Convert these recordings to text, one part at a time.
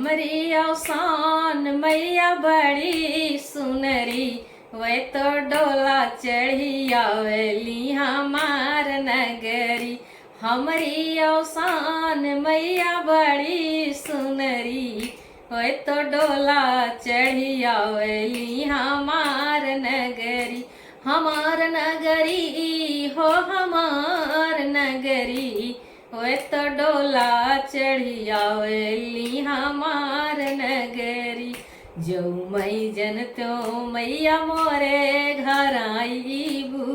हमरी औसान मैया बड़ी सुनरी, वे तो डोला चढ़ी आवेली हमार नगरी। हमरी औसान मैया बड़ी सुनरी, वे तो डोला चढ़ी आवेली हमार नगरी। हमार नगरी हो हमार नगरी, वे तो डोला चढ़ी आवेली हमार नगरी। जो मई जन त्यो मैया मोरे घर आईबू,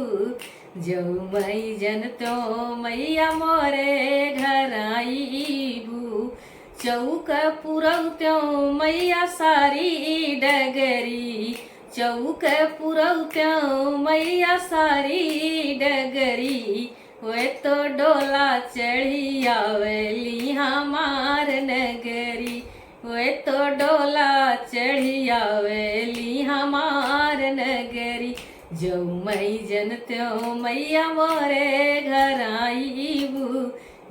जो मई जन त्यो मैया मोरे घर आईबू। चौक पुरौ त्यो मैया सारी डगरी, चौक पुरौ त्यो मैया सारी डगरी। वे तो डोला चढ़ी आवेली हमार नगरी, वे तो डोला चढ़ी आवेली हमार नगरी। जो मई जन त्यो मैया मोरे घर आईबू,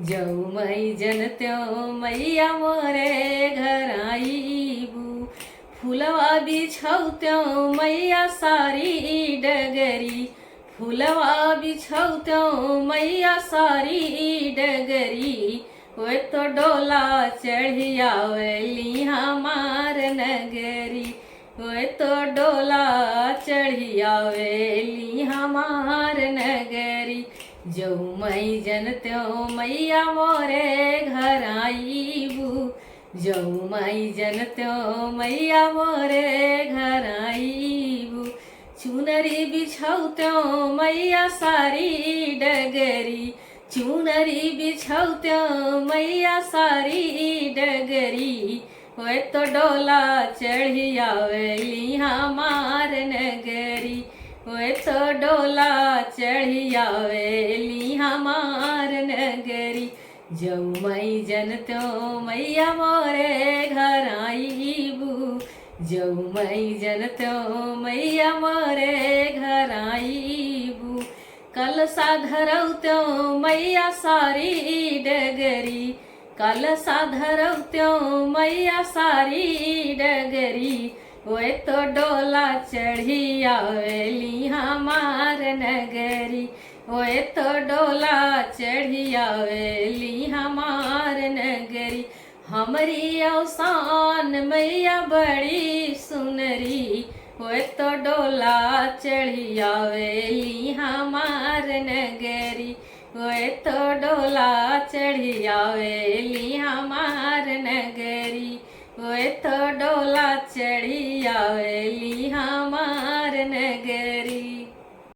जो मई जन त्यो मैया मोरे घर आईबू। फूलवा बिछौ त्यो मैया सारी डगरी, फूलवा बिछौ त्यो मैया सारी डगरी। वे तो डोला चढ़ी आवेली हमार नगरी, वे तो डोला चढ़ी आवेली हमार नगरी। जो मई जन त्यो मैया मोरे घर आईबू, जो मई जन त्यो मैया मोरे घर आईबू। चुनरी बिछौ त्यो मैया सारी डगरी, चुनरी बिछौ त्यो मैया सारी डगरी। वे तो डोला चढ़ी आवेली हमार नगरी, वे तो डोला चढ़ी आवेली हमार नगरी। जो मई जन त्यो मैया मोरे घर आईबू, जो मई जन त्यो मैया मोरे घर आईबू। कलसा धरौ त्यो मैया सारी डगरी, कलसा धरौ त्यो मैया सारी डगरी। वे तो डोला चढ़ी आवेली हमार नगरी, वे तो डोला चढ़ी आवेली हमार नगरी। हमरी औसान मैया बड़ी सुनरी, वे तो डोला चढ़ी आवेली हमार नगरी, वे तो डोला चढ़ी आवेली हमार नगरी, वे तो डोला चढ़ी आवेली हमार